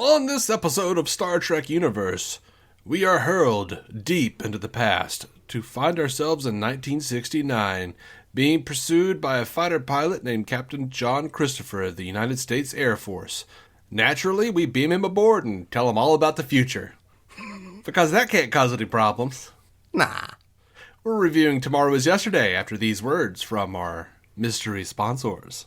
On this episode of Star Trek Universe, we are hurled deep into the past to find ourselves in 1969, being pursued by a fighter pilot named Captain John Christopher of the United States Air Force. Naturally, we beam him aboard and tell him all about the future. Because that can't cause any problems. Nah. We're reviewing Tomorrow is Yesterday after these words from our mystery sponsors.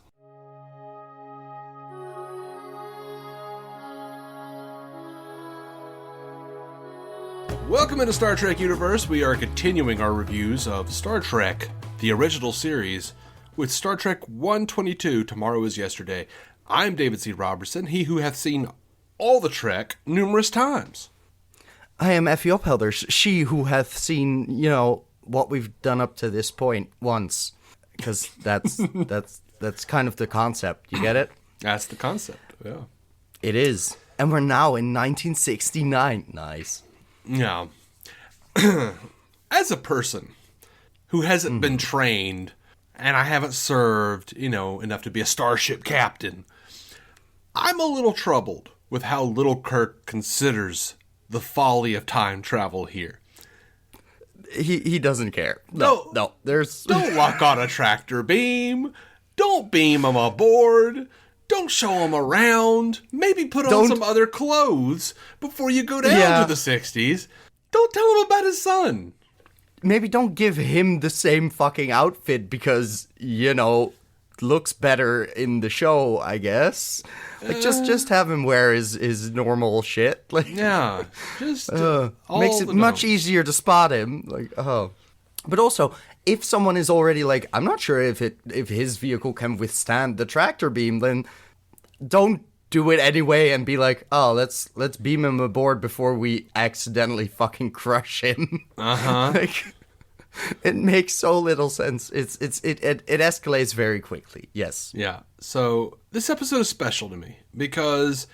Welcome into Star Trek Universe. We are continuing our reviews of Star Trek, the original series, with Star Trek 122, Tomorrow is Yesterday. I'm David C. Roberson, he who hath seen all the Trek numerous times. I am Effie Ophelders, she who hath seen, what we've done up to this point once. Because that's kind of the concept. You get it? That's the concept, yeah. It is. And we're now in 1969. Nice. Yeah. As a person who hasn't been trained, and I haven't served, enough to be a starship captain, I'm a little troubled with how little Kirk considers the folly of time travel here. He doesn't care. No, there's... Don't lock on a tractor beam. Don't beam him aboard. Don't show him around. Maybe put on some other clothes before you go down to the 60s. Don't tell him about his son. Maybe don't give him the same fucking outfit because, looks better in the show, I guess. Like, just have him wear his normal shit. Like, yeah, just makes it much easier to spot him. Like, but also, if someone is already like, I'm not sure if his vehicle can withstand the tractor beam, then don't do it anyway and be like, let's beam him aboard before we accidentally fucking crush him. Like, it makes so little sense. It escalates very quickly. Yes. Yeah. So this episode is special to me because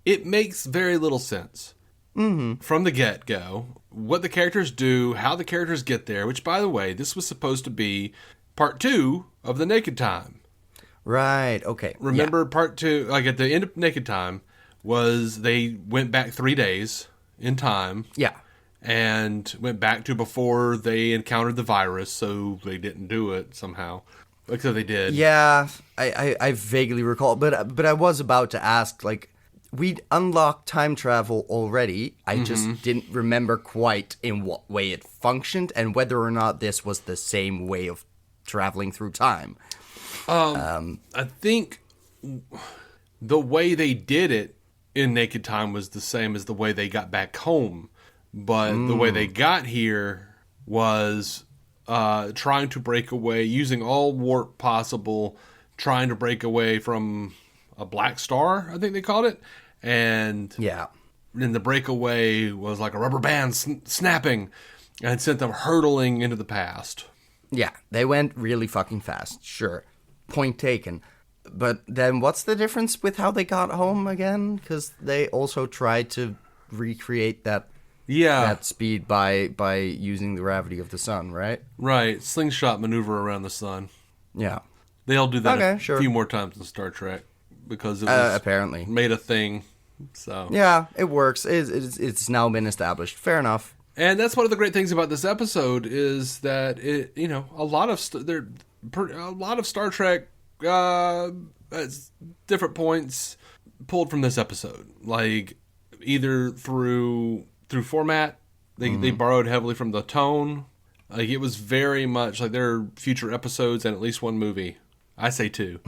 it makes very little sense from the get-go. What the characters do, how the characters get there. Which, by the way, this was supposed to be part 2 of the Naked Time. Right. Okay. Remember part 2? Like at the end of Naked Time, was they went back 3 days in time. Yeah. And went back to before they encountered the virus, so they didn't do it somehow. Like, so they did. Yeah, I vaguely recall, but I was about to ask, like, we'd unlocked time travel already. I just didn't remember quite in what way it functioned and whether or not this was the same way of traveling through time. I think the way they did it in Naked Time was the same as the way they got back home. But the way they got here was trying to break away, using all warp possible, trying to break away from a black star, I think they called it. And then the breakaway was like a rubber band snapping and sent them hurtling into the past. Yeah, they went really fucking fast, sure. Point taken. But then what's the difference with how they got home again? Because they also tried to recreate that speed by using the gravity of the sun, right? Right. Slingshot maneuver around the sun. Yeah. They'll do that a few more times in Star Trek because it was apparently made a thing. So yeah, it works. It's now been established. Fair enough. And that's one of the great things about this episode is that it, a lot of Star Trek different points pulled from this episode, like either through format, they borrowed heavily from the tone. Like it was very much like there are future episodes and at least one movie, I say 2,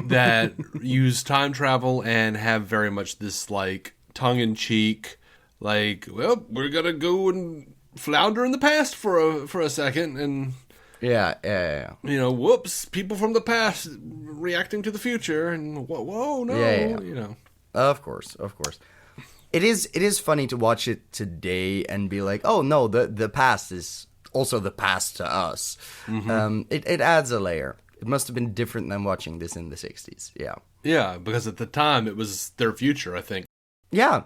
that use time travel and have very much this like tongue-in-cheek, like, well, we're gonna go and flounder in the past for a second, and yeah. Whoops, people from the past reacting to the future, and whoa, no, Of course. It is funny to watch it today and be like, oh no, the past is also the past to us. It adds a layer. It must have been different than watching this in the 60s. Yeah. Yeah, because at the time it was their future, I think. Yeah,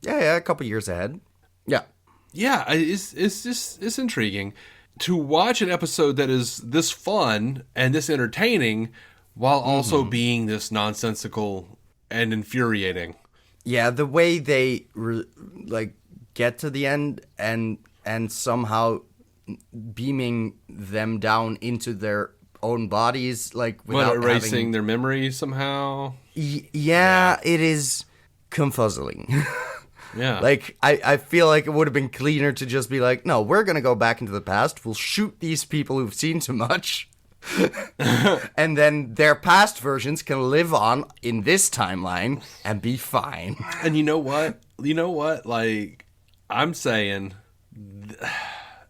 a couple years ahead. Yeah. Yeah, it's intriguing to watch an episode that is this fun and this entertaining while also being this nonsensical and infuriating. Yeah, the way they like get to the end and somehow beaming them down into their own bodies, like without erasing their memory somehow. Yeah, it is confuzzling. Yeah. Like, I feel like it would have been cleaner to just be like, no, we're going to go back into the past. We'll shoot these people who've seen too much. And then their past versions can live on in this timeline and be fine. And you know what? Like, I'm saying,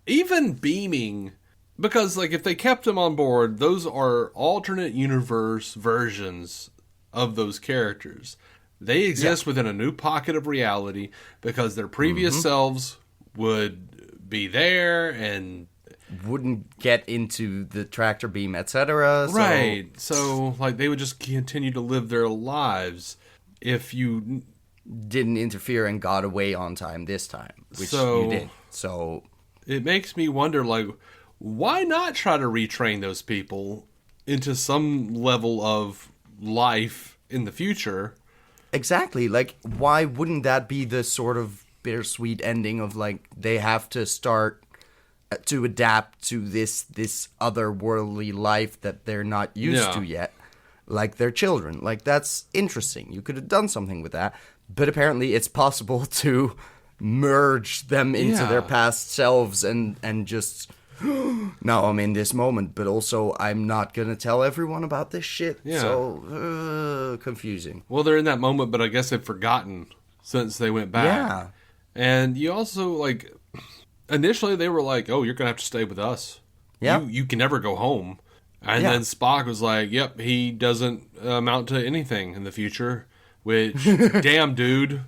even beaming, because, like, if they kept them on board, those are alternate universe versions of those characters. They exist within a new pocket of reality because their previous selves would be there and wouldn't get into the tractor beam, etc. Right. So, like, they would just continue to live their lives if you didn't interfere and got away on time this time, which you did. So it makes me wonder, like, why not try to retrain those people into some level of life in the future? Exactly. Like, why wouldn't that be the sort of bittersweet ending of, like, they have to start to adapt to this otherworldly life that they're not used to yet, like their children? Like, that's interesting. You could have done something with that, but apparently it's possible to merge them into their past selves and just now I'm in this moment, but also I'm not gonna tell everyone about this shit. So confusing. Well, they're in that moment, but I guess they've forgotten since they went back. Yeah. And you also, like, initially they were like, oh, you're gonna have to stay with us. Yeah. You can never go home. And then Spock was like, yep, he doesn't amount to anything in the future, which damn, dude.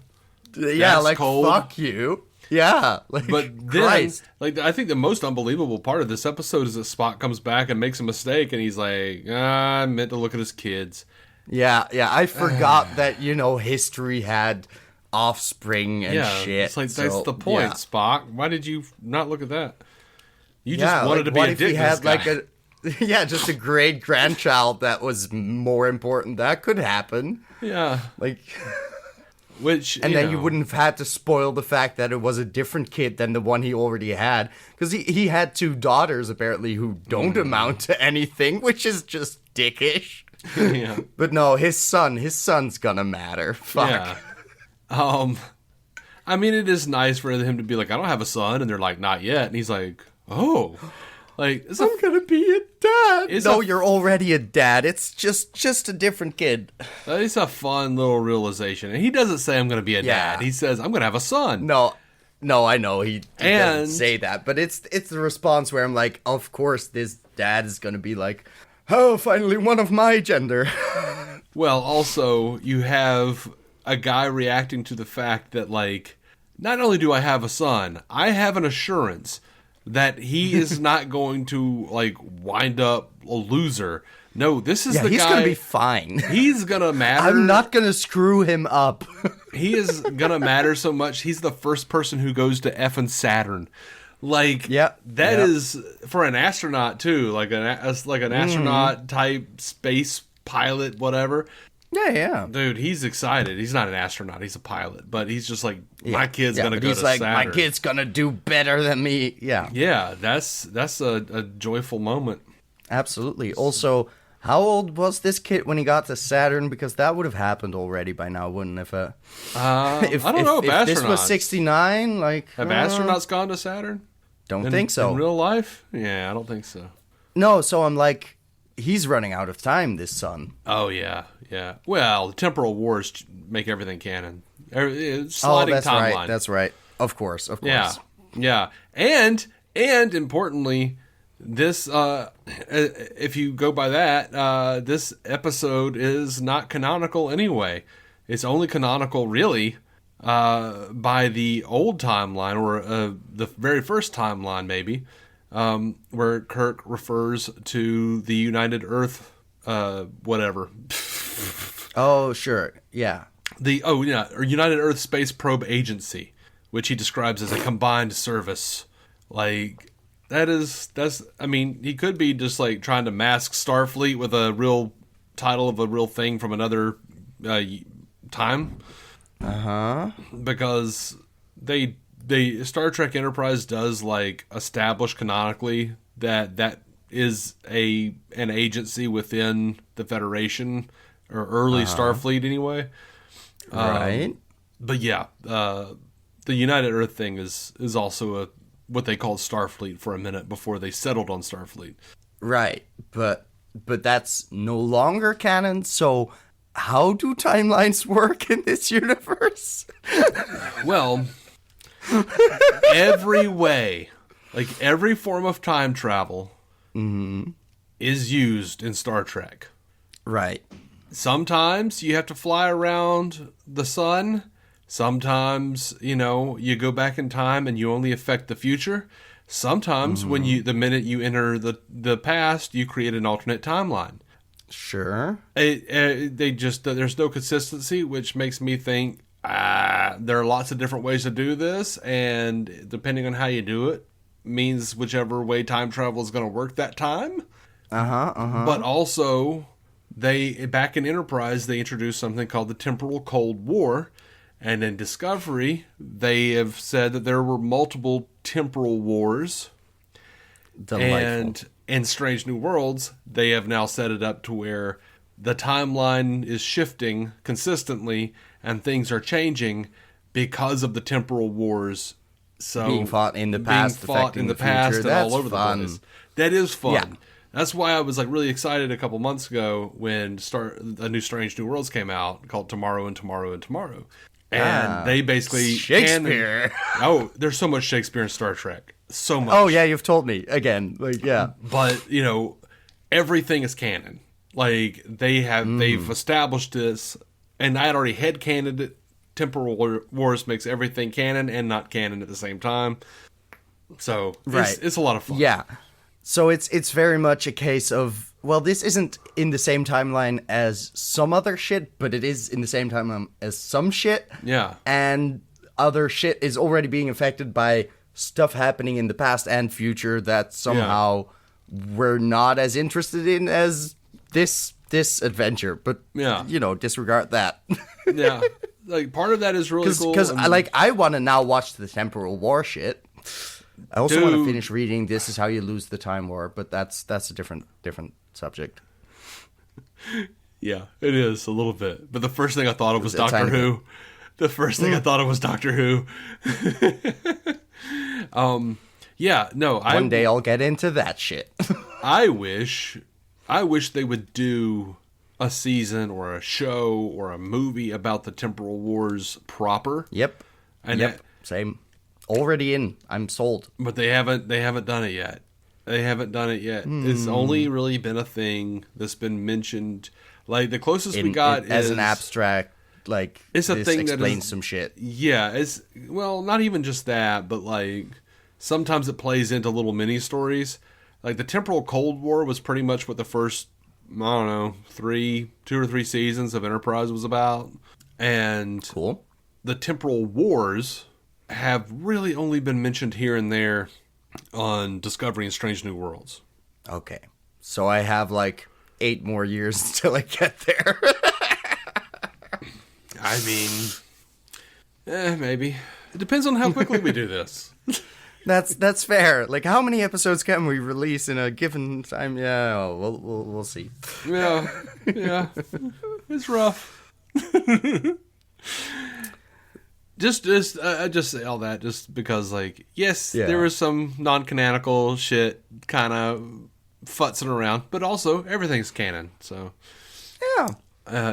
Yeah, like, cold. Fuck you. Yeah, like, but then, like, I think the most unbelievable part of this episode is that Spock comes back and makes a mistake, and he's like, I meant to look at his kids. Yeah, I forgot that, history had offspring and shit. It's like, that's the point, Spock. Why did you not look at that? You just wanted to be what a if dick he had, like, just a great grandchild that was more important? That could happen. Yeah. Like... Which, and then you wouldn't have had to spoil the fact that it was a different kid than the one he already had. Because he had 2 daughters, apparently, who don't amount to anything, which is just dickish. Yeah. But no, his son's gonna matter. Fuck. Yeah. I mean, it is nice for him to be like, I don't have a son, and they're like, not yet. And he's like, oh. Like, I'm gonna be a dad. No, you're already a dad. It's just a different kid. It's a fun little realization. And he doesn't say, I'm gonna be a dad. He says, I'm gonna have a son. No, I know he doesn't say that, but it's the response where I'm like, of course this dad is gonna be like, oh, finally one of my gender. Well, also, you have a guy reacting to the fact that, like, not only do I have a son, I have an assurance that he is not going to, like, wind up a loser. No, this is the guy. He's going to be fine. He's going to matter. I'm not going to screw him up. He is going to matter so much. He's the first person who goes to effing Saturn. Like, that is, for an astronaut, too. Like an astronaut type space pilot, whatever. Yeah. Dude, he's excited. He's not an astronaut. He's a pilot. But he's just like, my kid's going to go to Saturn. Saturn. My kid's going to do better than me. Yeah. Yeah, that's a joyful moment. Absolutely. Also, how old was this kid when he got to Saturn? Because that would have happened already by now, wouldn't it? I don't know. If this was 69, like... Have astronauts gone to Saturn? Don't think so. In real life? Yeah, I don't think so. No, so I'm like... He's running out of time, this son. Oh, yeah. Well, the temporal wars make everything canon. Sliding timeline. Right. That's right. Of course. Yeah. And importantly, this, if you go by that, this episode is not canonical anyway. It's only canonical, really, by the old timeline, or the very first timeline, maybe. Where Kirk refers to the United Earth, whatever. Oh, sure. Yeah. Or United Earth Space Probe Agency, which he describes as a combined service. Like, I mean, he could be just, like, trying to mask Starfleet with a real title of a real thing from another time. Because they Star Trek Enterprise does like establish canonically that is an agency within the Federation or early Starfleet anyway. Right. But yeah, the United Earth thing is also what they called Starfleet for a minute before they settled on Starfleet. Right. But that's no longer canon, so how do timelines work in this universe? Well, every way, like every form of time travel is used in Star Trek. Right. Sometimes you have to fly around the sun. Sometimes, you go back in time and you only affect the future. Sometimes the minute you enter the past, you create an alternate timeline. Sure. There's no consistency, which makes me think there are lots of different ways to do this, and depending on how you do it, means whichever way time travel is going to work that time. But also, back in Enterprise, they introduced something called the Temporal Cold War, and in Discovery, they have said that there were multiple temporal wars. Delightful. And in Strange New Worlds, they have now set it up to where the timeline is shifting consistently and things are changing because of the temporal wars. So being fought in the past, affecting the future. That's all over fun. the place. That is fun. Yeah. That's why I was like really excited a couple months ago when a new Strange New Worlds came out called Tomorrow and Tomorrow and Tomorrow. And they basically Shakespeare. There's so much Shakespeare in Star Trek. So much. Oh yeah, you've told me again. Like yeah. But everything is canon. Like they've established this, and I had already headcanoned it. Temporal Wars makes everything canon and not canon at the same time. So it's a lot of fun. Yeah. So it's very much a case of, well, this isn't in the same timeline as some other shit, but it is in the same timeline as some shit. Yeah. And other shit is already being affected by stuff happening in the past and future that somehow we're not as interested in as this adventure. But, disregard that. Yeah. Like, part of that is really cool. Because, I want to now watch the Temporal War shit. I also want to finish reading This Is How You Lose the Time War, but that's a different subject. Yeah, it is a little bit. But the first thing I thought of was Doctor Who. The first thing I thought of was Doctor Who. One day I'll get into that shit. I wish they would do a season or a show or a movie about the Temporal Wars proper. Yep. Same. Already in. I'm sold. But they haven't done it yet. It's only really been a thing that's been mentioned. Like, the closest we got is as an abstract, like, it's a thing that explains some shit. Yeah, it's, well, not even just that, but like sometimes it plays into little mini stories. Like the Temporal Cold War was pretty much what the first, I don't know, 2 or 3 seasons of Enterprise was about. And cool. The Temporal Wars have really only been mentioned here and there on Discovery and Strange New Worlds. Okay. So I have like 8 more years until I get there. I mean, maybe. It depends on how quickly we do this. That's fair. Like, how many episodes can we release in a given time? Yeah, we'll see. Yeah. It's rough. Just say all that just because, like, yes, there was some non-canonical shit kind of futzing around, but also everything's canon. So yeah,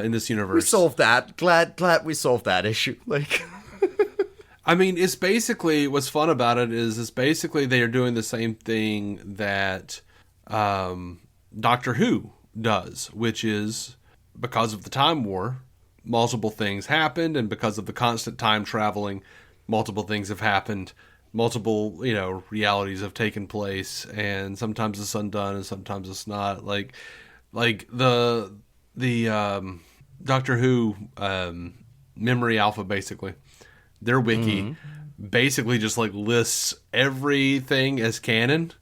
in this universe, we solved that. Glad we solved that issue. Like, I mean, it's basically what's fun about it is it's basically they are doing the same thing that Doctor Who does, which is because of the Time War. Multiple things happened, and because of the constant time traveling, multiple things have happened. Multiple, realities have taken place, and sometimes it's undone, and sometimes it's not. Like the Doctor Who Memory Alpha, basically, their wiki basically just like lists everything as canon.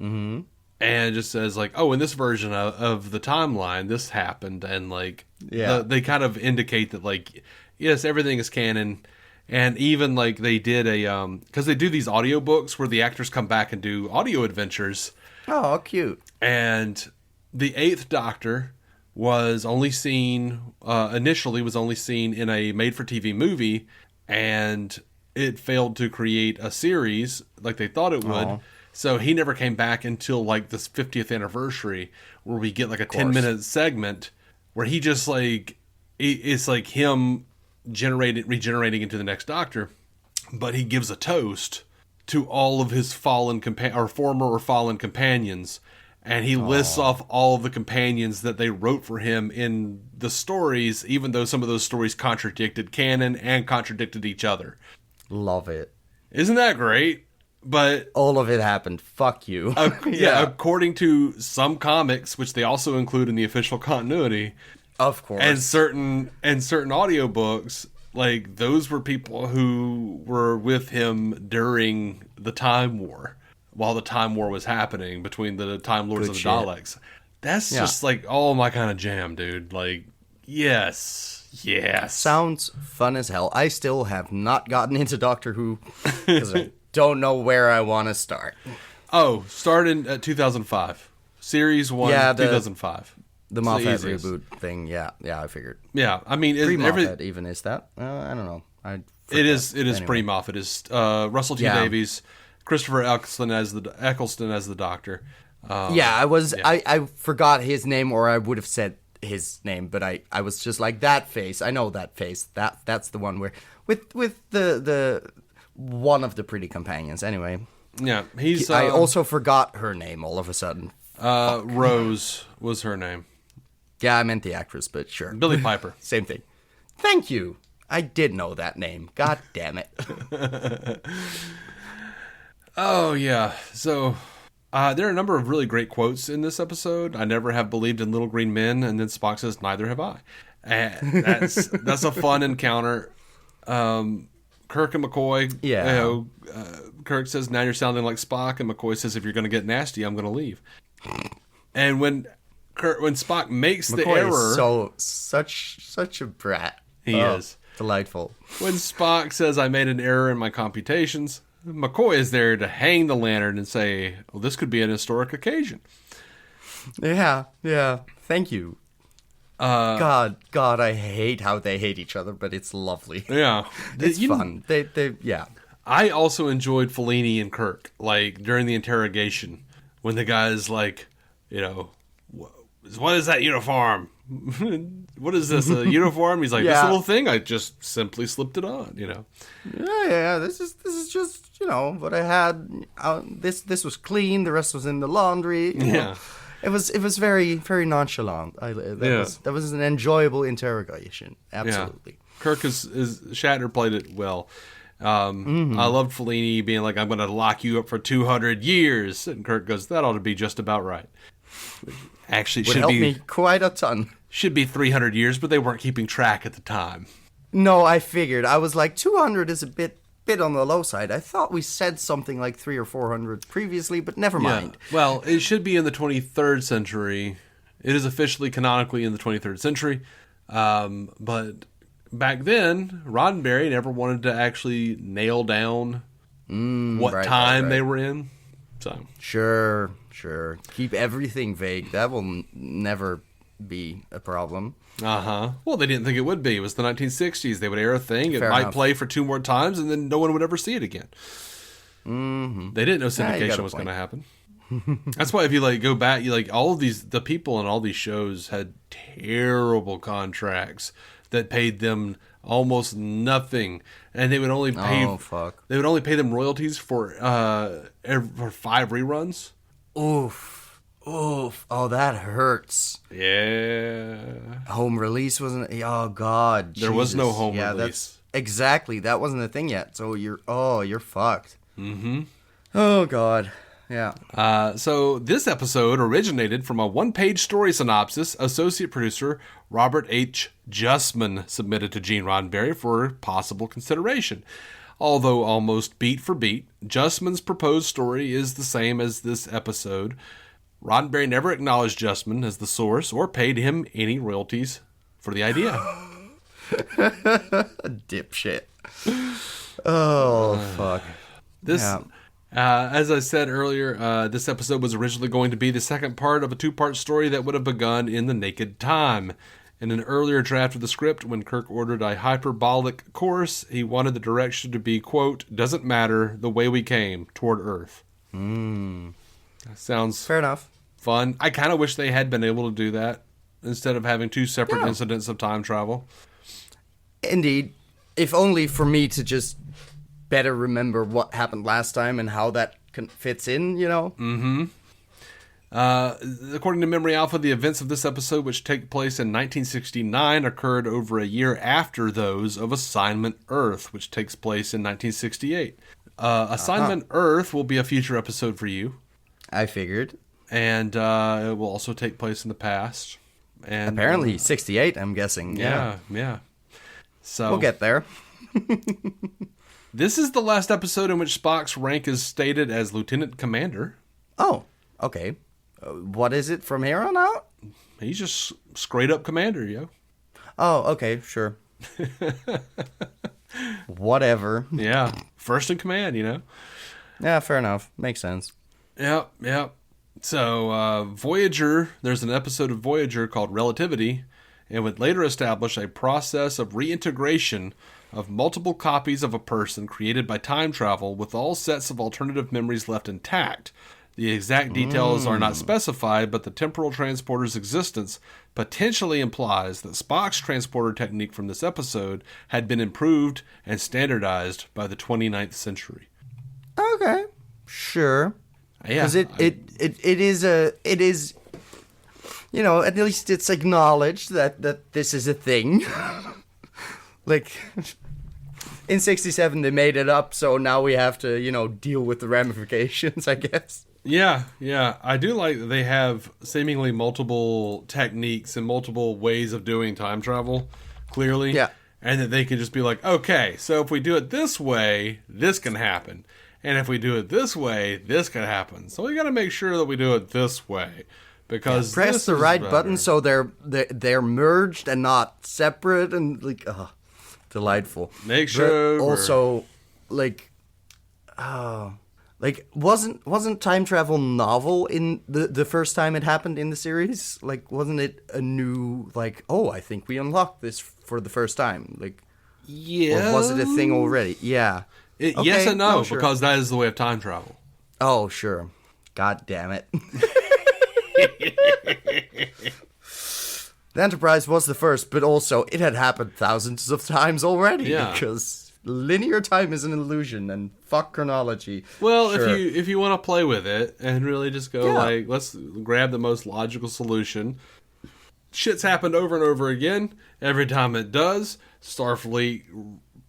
Mm-hmm. And it just says, like, oh, in this version of the timeline, this happened. And, like, they kind of indicate that, like, yes, everything is canon. And even like they did because they do these audiobooks where the actors come back and do audio adventures. Oh, cute. And the Eighth Doctor was only seen, initially was only seen in a made-for-TV movie, and it failed to create a series like they thought it would. So he never came back until like this 50th anniversary, where we get like a 10-minute segment where he just like, it's like him regenerating into the next Doctor, but he gives a toast to all of his former or fallen companions. And he lists off all of the companions that they wrote for him in the stories, even though some of those stories contradicted canon and contradicted each other. Love it. Isn't that great? But all of it happened. Fuck you. Yeah, according to some comics, which they also include in the official continuity, of course, and certain audiobooks, like those were people who were with him during the Time War. While the Time War was happening between the Time Lords and the Daleks. That's just like, oh, my kind of jam, dude. Like, yes. Sounds fun as hell. I still have not gotten into Doctor Who because I don't know where I want to start. Oh, start in 2005. Series 1, 2005. The Moffat reboot thing, yeah, I figured. Yeah, I mean... Pre-Moffat even, is that? I don't know. It is anyway. Pre-Moffat. It's Russell T. Davies... Christopher Eccleston as the Doctor. I forgot his name, or I would have said his name, but I was just like, that face. I know that face. That's the one where with the one of the pretty companions. Anyway, yeah, I also forgot her name all of a sudden. Rose was her name. Yeah, I meant the actress, but sure. Billie Piper. Same thing. Thank you. I did know that name. God damn it. Oh, yeah. So, there are a number of really great quotes in this episode. I never have believed in little green men, and then Spock says, neither have I. And that's a fun encounter. Kirk and McCoy. Yeah. Kirk says, now you're sounding like Spock, and McCoy says, if you're going to get nasty, I'm going to leave. And when Spock makes McCoy the error... is such a brat. He is. Delightful. When Spock says, I made an error in my computations... McCoy is there to hang the lantern and say, well, this could be an historic occasion. Yeah. Thank you. God, I hate how they hate each other, but it's lovely. Yeah. It's fun. Yeah. I also enjoyed Fellini and Kirk, like, during the interrogation, when the guy's like, what is that uniform? What is this, a uniform? He's like, this little thing, I just simply slipped it on, Yeah, this is just, what I had. This was clean, the rest was in the laundry. Yeah. It was very, very nonchalant. That was an enjoyable interrogation. Absolutely. Yeah. Kirk is Shatner played it well. I loved Fellini being like, I'm going to lock you up for 200 years. And Kirk goes, that ought to be just about right. Actually, would help me quite a ton. Should be 300 years, but they weren't keeping track at the time. No, I figured. I was like, 200 is a bit on the low side. I thought we said something like 300 or 400 previously, but never mind. Well, it should be in the 23rd century. It is officially canonically in the 23rd century. But back then, Roddenberry never wanted to actually nail down what time they were in. So Sure. Keep everything vague. That will never be a problem. Well, they didn't think it would be. It was the 1960s. They would air a thing. Fair enough. Play for 2 more times, and then no one would ever see it again. Mm-hmm. They didn't know syndication was going to happen. That's why if you go back, all of the people in all these shows had terrible contracts that paid them almost nothing, and they would only pay. Oh fuck! They would only pay them royalties for 5 reruns. Oof. Oh, that hurts. Yeah. Home release wasn't. Oh God. There was no home release. Exactly. That wasn't a thing yet. So you're fucked. Mm-hmm. Oh God. Yeah. So this episode originated from a 1-page story synopsis associate producer Robert H. Justman submitted to Gene Roddenberry for possible consideration. Although almost beat for beat, Justman's proposed story is the same as this episode. Roddenberry never acknowledged Justman as the source or paid him any royalties for the idea. Dipshit. Oh, fuck. This, Yeah. as I said earlier, this episode was originally going to be the second part of a two-part story that would have begun in the Naked Time. In an earlier draft of the script, when Kirk ordered a hyperbolic course, he wanted the direction to be, quote, "doesn't matter, the way we came, toward Earth." That sounds Fair enough. fun. I kind of wish they had been able to do that instead of having two separate incidents of time travel. Indeed. If only for me to just better remember what happened last time and how that fits in, you know? According to Memory Alpha, the events of this episode, which take place in 1969, occurred over a year after those of Assignment Earth, which takes place in 1968. Assignment Earth will be a future episode for you. I figured. And it will also take place in the past. And Apparently 68, I'm guessing. Yeah. So We'll get there. this is the last episode in which Spock's rank is stated as Lieutenant Commander. Oh, okay. What is it from here on out? He's just straight up Commander, yo. Oh, okay, sure. Whatever. Yeah, first in command, you know. Yeah, fair enough. Makes sense. Yep. So, Voyager, there's an episode of Voyager called Relativity, and would later establish a process of reintegration of multiple copies of a person created by time travel with all sets of alternative memories left intact. The exact details are not specified, but the temporal transporter's existence potentially implies that Spock's transporter technique from this episode had been improved and standardized by the 29th century. Okay, sure. Yeah, Because it is, you know, at least it's acknowledged that this is a thing. Like, in 67 they made it up, so now we have to, you know, deal with the ramifications, I guess. Yeah. I do like that they have seemingly multiple techniques and multiple ways of doing time travel, clearly. Yeah. And that they can just be like, okay, so if we do it this way, this can happen. And if we do it this way, this can happen. So we got to make sure that we do it this way. Because Press the right button so they're merged and not separate, and like, delightful. Make sure. But also, wasn't time travel novel in the first time it happened in the series? Like, wasn't it a new, like, oh, I think we unlocked this for the first time? Like, yeah. or was it a thing already? Yeah. Yes and no, sure. because that is the way of time travel. Oh, sure. God damn it. The Enterprise was the first, but also it had happened thousands of times already. Yeah. Because linear time is an illusion, and fuck chronology. Well, Sure. if you want to play with it and really just go Yeah. like, let's grab the most logical solution. Shit's happened over and over again. Every time it does, Starfleet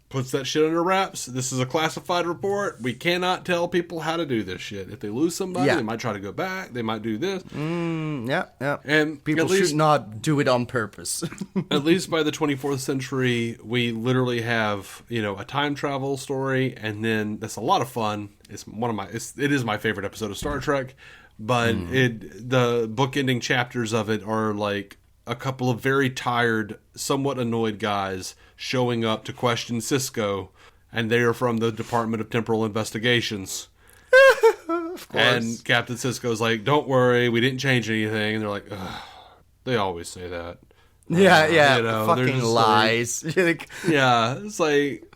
puts that shit under wraps. This is a classified report. We cannot tell people how to do this shit. If they lose somebody, Yeah. they might try to go back. They might do this. Yeah. And People at least, should not do it on purpose. at least by the 24th century, we literally have, you know, a time travel story, and then that's a lot of fun. It is my favorite episode of Star Trek, but the bookending chapters of it are like a couple of very tired, somewhat annoyed guys showing up to question Cisco, and they are from the Department of Temporal Investigations. Of course. And Captain Cisco's like, "Don't worry, we didn't change anything." And they're like, ugh, "They always say that." Yeah, you know, they're fucking just lies. Like, Yeah, it's like,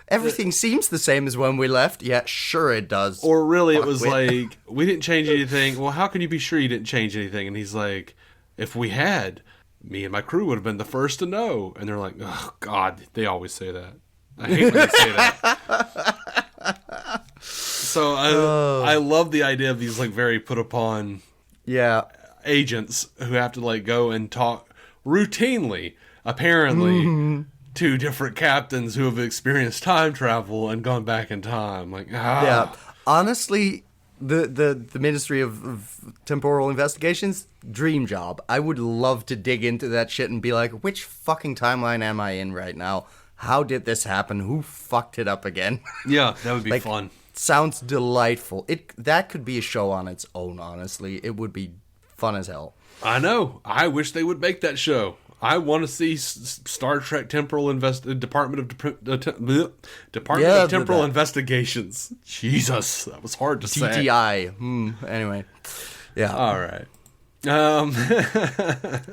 everything seems the same as when we left. Yeah, sure it does. or really it was Fuckwit. like, "We didn't change anything." Well, how can you be sure you didn't change anything? And he's like, "If we had, me and my crew would have been the first to know." And they're like, "Oh God, they always say that. I hate when they say that." So I love the idea of these like very put upon Yeah. agents who have to like go and talk routinely, apparently, to different captains who have experienced time travel and gone back in time. Like, Yeah. Honestly, the Ministry of Temporal Investigations, dream job. I would love to dig into that shit and be like, which fucking timeline am I in right now? How did this happen? Who fucked it up again? Yeah, that would be Like, fun. Sounds delightful. That could be a show on its own, honestly. It would be fun as hell. I know. I wish they would make that show. I want to see Star Trek Department of Temporal Investigations. Jesus, that was hard to say. DTI. Anyway, yeah. All right.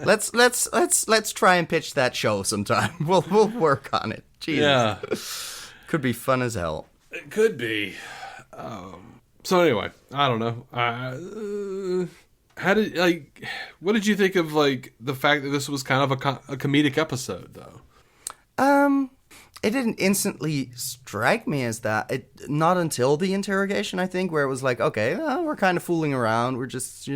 Let's try and pitch that show sometime. We'll work on it. Jesus. Yeah, could be fun as hell. it could be. So anyway, I don't know. What did you think of the fact that this was kind of a comedic episode, though? It didn't instantly strike me as that. Not until the interrogation, I think, where it was like, okay, we're kind of fooling around. We're just,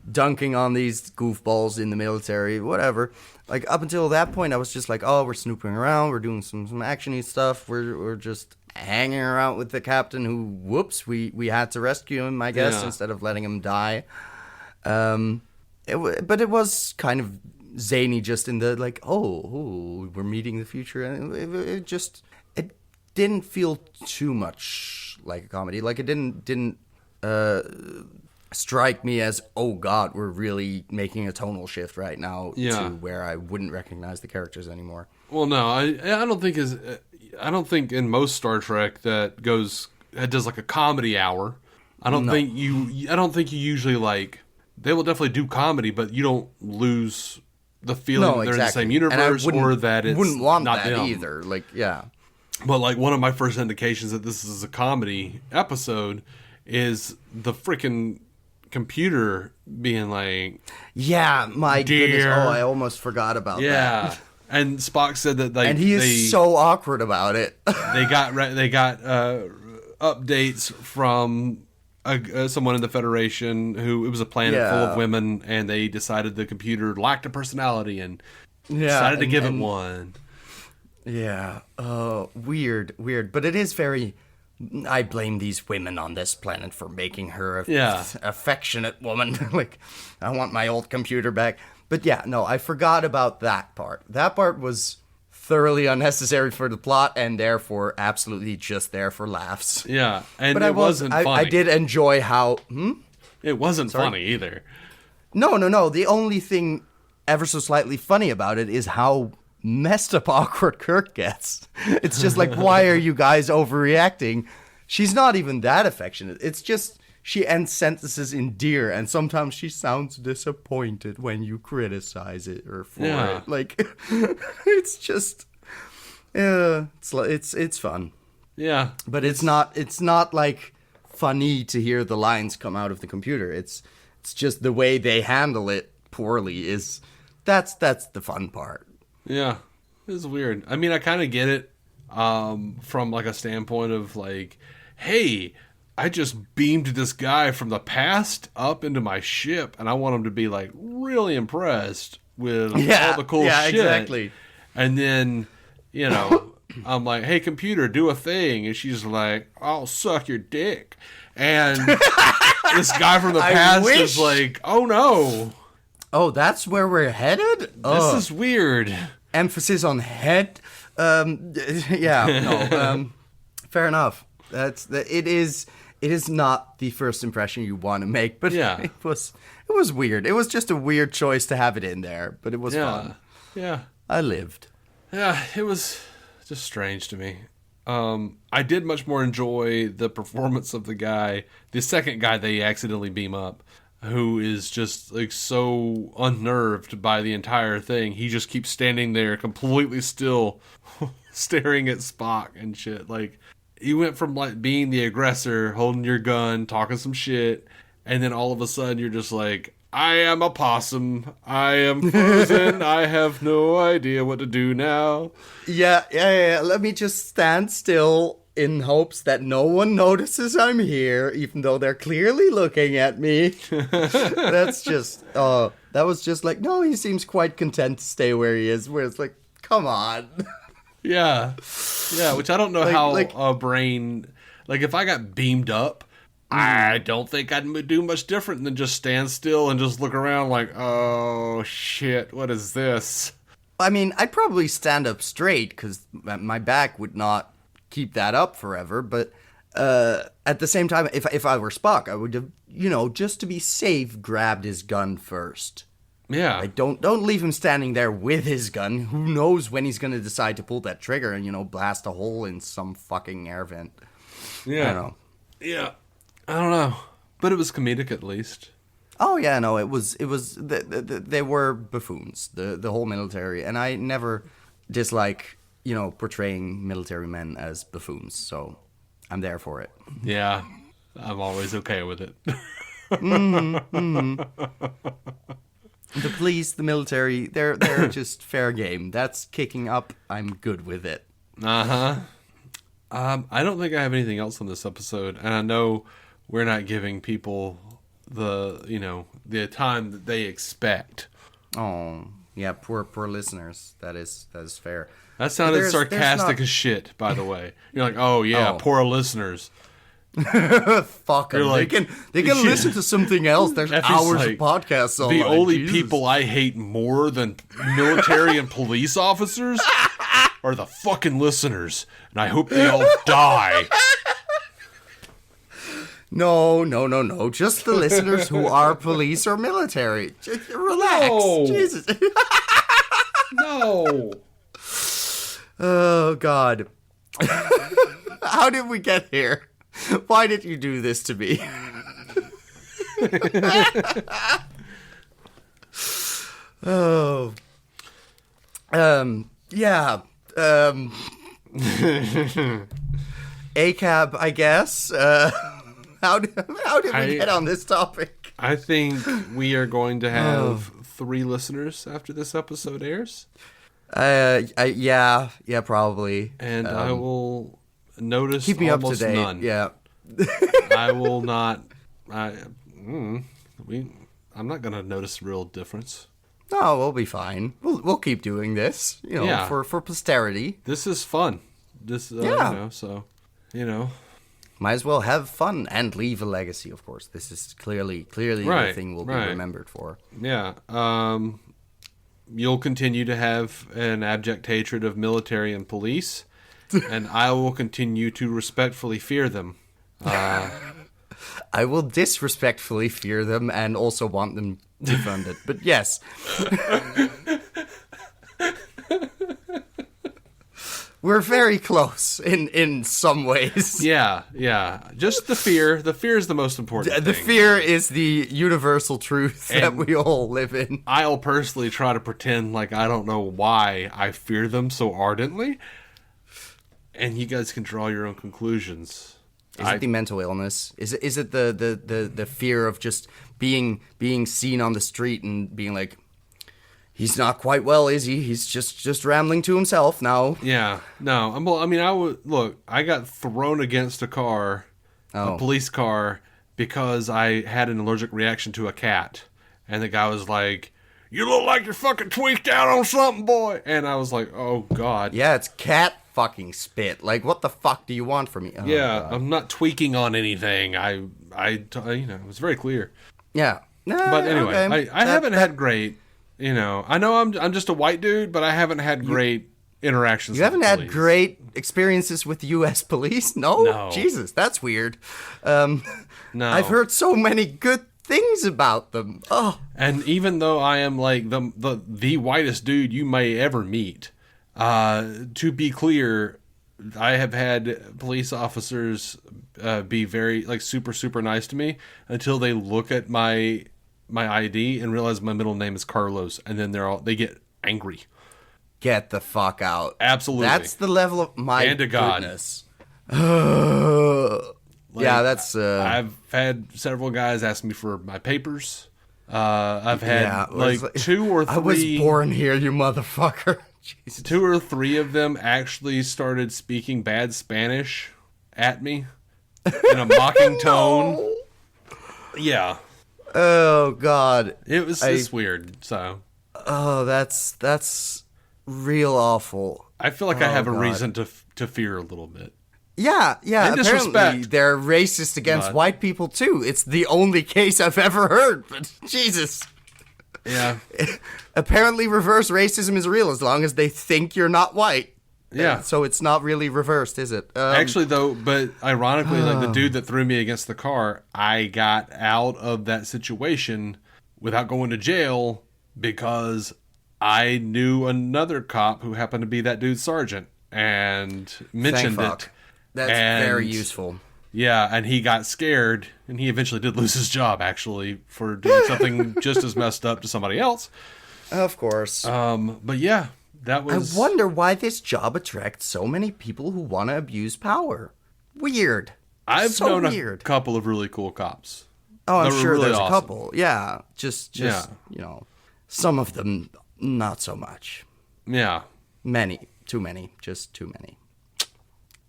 dunking on these goofballs in the military, whatever. Like, up until that point, I was just like, oh, we're snooping around. We're doing some actiony stuff. We're just hanging around with the captain who, whoops, we had to rescue him, I guess, instead of letting him die. But it was kind of zany just in the, we're meeting the future. And it didn't feel too much like a comedy. Like, it didn't strike me as, oh God, we're really making a tonal shift right now to where I wouldn't recognize the characters anymore. Well, no, I don't think in most Star Trek that does like a comedy hour. I don't think you usually they will definitely do comedy, but you don't lose the feeling that they're in the same universe or that it's wouldn't want not that them. either. But one of my first indications that this is a comedy episode is the freaking computer being like, yeah, my goodness, I almost forgot about that. Yeah, and Spock said that and he is so awkward about it. they got updates from someone in the Federation who it was a planet full of women, and they decided the computer lacked a personality and decided to give it one. Yeah, weird, but it is very. I blame these women on this planet for making her affectionate woman. I want my old computer back. But I forgot about that part. That part was thoroughly unnecessary for the plot and therefore absolutely just there for laughs. Yeah, and it wasn't funny. I did enjoy how... It wasn't funny either. No. The only thing ever so slightly funny about it is how messed up awkward Kirk gets. It's just like, why are you guys overreacting? She's not even that affectionate. It's just she ends sentences in dear, and sometimes she sounds disappointed when you criticize it or for it. It's just it's fun. Yeah. But it's not like funny to hear the lines come out of the computer. It's just the way they handle it poorly that's the fun part. Yeah, it's weird. I mean, I kind of get it from a standpoint of hey, I just beamed this guy from the past up into my ship, and I want him to be really impressed with all the cool shit. Yeah, exactly. And then, I'm like, hey, computer, do a thing, and she's like, I'll suck your dick. And this guy from the past is like, oh no. Oh, that's where we're headed? This is weird. Emphasis on head. Fair enough. It is not the first impression you want to make, but it was weird. It was just a weird choice to have it in there, but it was fun. Yeah. I lived. Yeah, it was just strange to me. I did much more enjoy the performance of the second guy they accidentally beam up, who is just so unnerved by the entire thing. He just keeps standing there completely still, staring at Spock and shit. You went from being the aggressor, holding your gun, talking some shit, and then all of a sudden you're just like, I am a possum. I am frozen. I have no idea what to do now. Yeah. Let me just stand still in hopes that no one notices I'm here, even though they're clearly looking at me. That's just, that was just no, he seems quite content to stay where he is, where it's come on. Yeah, which I don't know how a brain, if I got beamed up, I don't think I'd do much different than just stand still and just look around oh shit, what is this? I mean, I'd probably stand up straight because my back would not keep that up forever, but at the same time, if I were Spock, I would have, just to be safe, grabbed his gun first. Yeah. Like, don't leave him standing there with his gun. Who knows when he's going to decide to pull that trigger and, blast a hole in some fucking air vent. Yeah. I don't know. Yeah. I don't know. But it was comedic at least. Oh, yeah, no, it was they were buffoons, the whole military. And I never dislike, portraying military men as buffoons. So I'm there for it. Yeah. I'm always okay with it. The police, the military, they're just fair game. That's kicking up. I'm good with it. Uh-huh. I don't think I have anything else on this episode, and I know we're not giving people the time that they expect. Oh, yeah, poor listeners. That is fair. That sounded There's sarcastic not... as shit, by the way. You're like, oh yeah, poor listeners. Fuck them. Like, they can listen to something else. There's hours of podcasts online. The only Jesus. people I hate more than military and police officers are the fucking listeners, and I hope they all die. No. Just the listeners who are police or military. Just relax. No. Jesus. No. Oh, God. How did we get here? Why did you do this to me? Oh. Yeah. ACAB, I guess. How did we get on this topic? I think we are going to have 3 listeners after this episode airs. Yeah, probably. And I will notice keep me up to almost date. none. Yeah. I will not. I'm not going to notice a real difference. No, we'll be fine. We'll keep doing this, for posterity. This is fun. So. Might as well have fun and leave a legacy, of course. This is clearly the thing we'll be remembered for. Yeah. You'll continue to have an abject hatred of military and police, and I will continue to respectfully fear them. I will disrespectfully fear them and also want them defunded. But yes. We're very close in some ways. Yeah. Just the fear. The fear is the most important thing. The fear is the universal truth that we all live in. I'll personally try to pretend like I don't know why I fear them so ardently. And you guys can draw your own conclusions. Is it the mental illness? Is it the fear of just being seen on the street and being like, he's not quite well, is he? He's just rambling to himself now. Yeah. No. I got thrown against a car, a police car, because I had an allergic reaction to a cat. And the guy was like, you look like you're fucking tweaked out on something, boy. And I was like, oh, God. Yeah, it's cat fucking spit. Like, what the fuck do you want from me? Oh, yeah, God. I'm not tweaking on anything. I it was very clear. Yeah. But anyway, okay. I haven't had great, I know I'm just a white dude, but I haven't had great interactions. You haven't with had police. great experiences with U.S. police? No? Jesus, that's weird. No. I've heard so many good things about them. Oh. And even though I am like the whitest dude you may ever meet, to be clear, I have had police officers be very super, super nice to me until they look at my ID and realize my middle name is Carlos, and then they get angry. Get the fuck out. Absolutely. That's the level of my and to God. goodness. That's... I've had several guys ask me for my papers. I've had 2 or 3... I was born here, you motherfucker. Jesus. 2 or 3 of them actually started speaking bad Spanish at me in a mocking tone. Yeah. Oh, God. It's weird, so... Oh, that's real awful. I feel like I have a reason to fear a little bit. Yeah. And apparently disrespect. they're racist against white people, too. It's the only case I've ever heard, but Jesus. Yeah. Apparently reverse racism is real as long as they think you're not white. Yeah. So it's not really reversed, is it? Actually, though, but ironically, like the dude that threw me against the car, I got out of that situation without going to jail because I knew another cop who happened to be that dude's sergeant and mentioned it. That's very useful. Yeah, and he got scared, and he eventually did lose his job, actually, for doing something just as messed up to somebody else. Of course. But yeah, that was... I wonder why this job attracts so many people who want to abuse power. Weird. I've known a couple of really cool cops. Oh, I'm sure there's a couple. Yeah, just you know, some of them not so much. Yeah. Too many, just too many.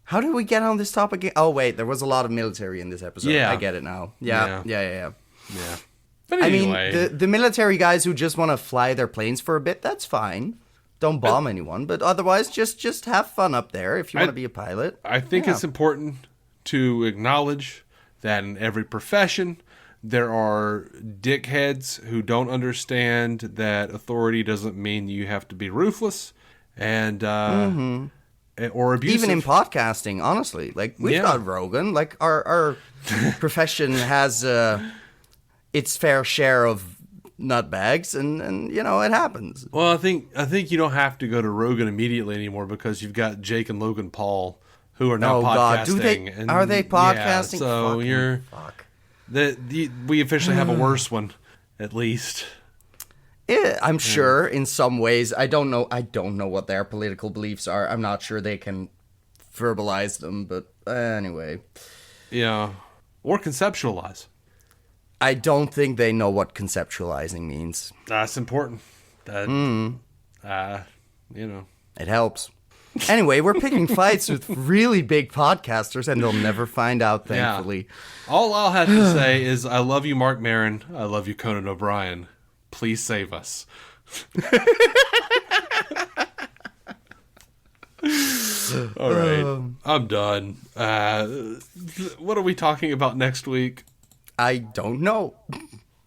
How did we get on this topic? Oh, wait, there was a lot of military in this episode. Yeah. I get it now. Yeah. But anyway. I mean, the military guys who just want to fly their planes for a bit, that's fine. Don't bomb anyone, but otherwise, just have fun up there if you want to be a pilot. I think it's important to acknowledge that in every profession, there are dickheads who don't understand that authority doesn't mean you have to be ruthless and or abusive. Even in podcasting, honestly. Like, we've got Rogan. Like, our profession has its fair share of nutbags, and you know, it happens. Well, I think you don't have to go to Rogan immediately ananymore because you've got Jake and Logan Paul who are now podcasting. God. Are they podcasting? Yeah, so we officially have a worse one, at least. I'm sure in some ways. I don't know what their political beliefs are. I'm not sure they can verbalize them, but anyway. Yeah. Or conceptualize. I don't think they know what conceptualizing means. That's important. That, you know. It helps. Anyway, we're picking fights with really big podcasters, and they'll never find out, thankfully. Yeah. All I'll have to say is, I love you, Mark Maron. I love you, Conan O'Brien. Please save us. All right. I'm done. What are we talking about next week? I don't know.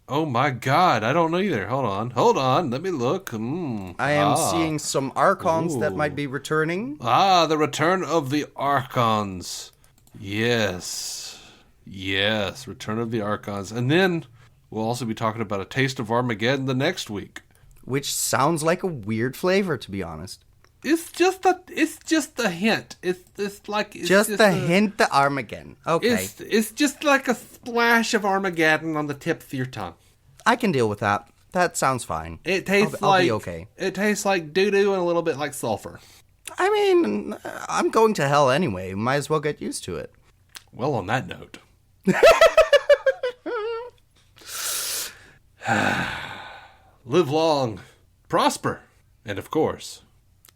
Oh my God, I don't know either. Hold on. Let me look. I am seeing some Archons that might be returning. The return of the Archons. Yes, return of the Archons. And then we'll also be talking about A Taste of Armageddon the next week. Which sounds like a weird flavor, to be honest. It's just a hint. It's just a hint to Armageddon. Okay. It's just like a splash of Armageddon on the tip of your tongue. I can deal with that. That sounds fine. It tastes I'll be okay. It tastes like doo-doo and a little bit like sulfur. I mean, I'm going to hell anyway. Might as well get used to it. Well, on that note. Live long, prosper, and of course,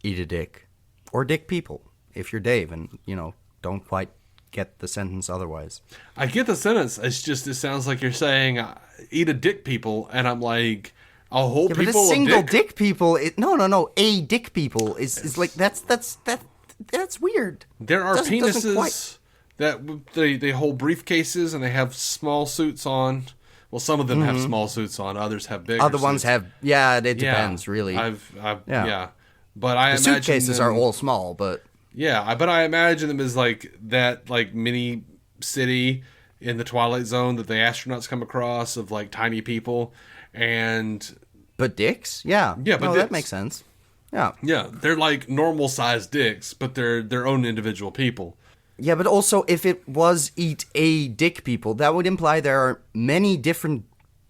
eat a dick. Or dick people, if you're Dave and, you know, don't quite get the sentence otherwise. I get the sentence. It's just, it sounds like you're saying, eat a dick people, and I'm like, a whole people but a single dick people, no, a dick people is like, that's weird. There are penises that they hold briefcases and they have small suits on. Well, some of them have small suits on, others have bigger Other ones suits. have, it depends, really. Yeah. But I the imagine suitcases are all small, but... Yeah, but I imagine them as like that mini city in the Twilight Zone that the astronauts come across of like tiny people and... But dicks? Yeah. Yeah, but that makes sense. Yeah. Yeah, they're like normal sized dicks, but they're their own individual people. Yeah, but also if it was eat a dick people, that would imply there are many different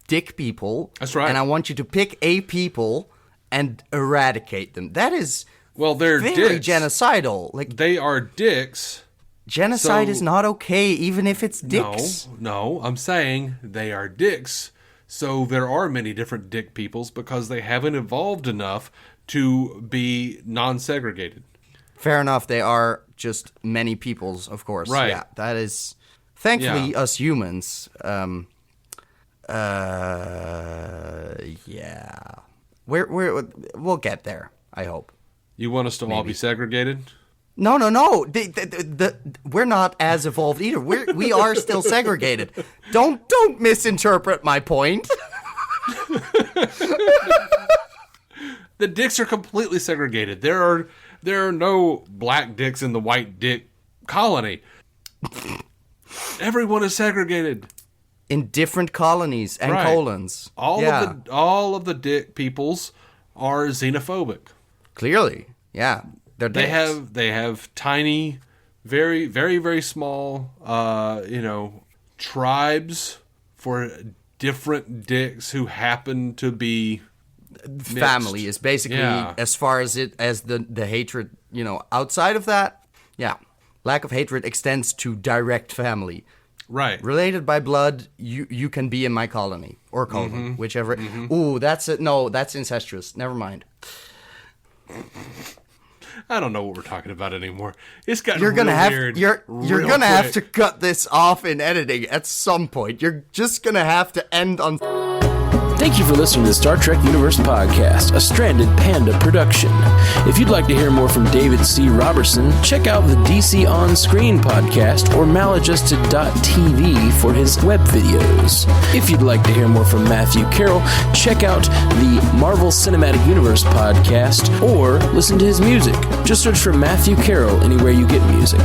dick people. That's right. And I want you to pick a people and eradicate them. That is they're very dicks. Genocidal. Like they are dicks. Genocide is not okay, even if it's dicks. No, I'm saying they are dicks. So there are many different dick peoples because they haven't evolved enough to be non-segregated. Fair enough. They are just many peoples, of course. Right. Yeah, that is... Thankfully, us humans... yeah. We'll get there, I hope. You want us to all be segregated? No. We're not as evolved either. We are still segregated. Don't misinterpret my point. The dicks are completely segregated. There are no black dicks in the white dick colony. Everyone is segregated. in different colonies and colons. All of the dick peoples are xenophobic. Clearly, yeah. They have tiny, very, very, very small, tribes for different dicks who happen to be mixed. Family is basically as far as the hatred, outside of that, lack of hatred extends to direct family. Right. Related by blood, you can be in my colony or colon, whichever. Ooh, that's it. No, that's incestuous. Never mind. I don't know what we're talking about anymore. It's gotten weird. You're gonna have to cut this off in editing at some point. You're just gonna have to end on. Thank you for listening to the Star Trek Universe Podcast, a Stranded Panda production. If you'd like to hear more from David C. Roberson, check out the DC On Screen podcast or maladjusted.tv for his web videos. If you'd like to hear more from Matthew Carroll, check out the Marvel Cinematic Universe podcast or listen to his music. Just search for Matthew Carroll anywhere you get music.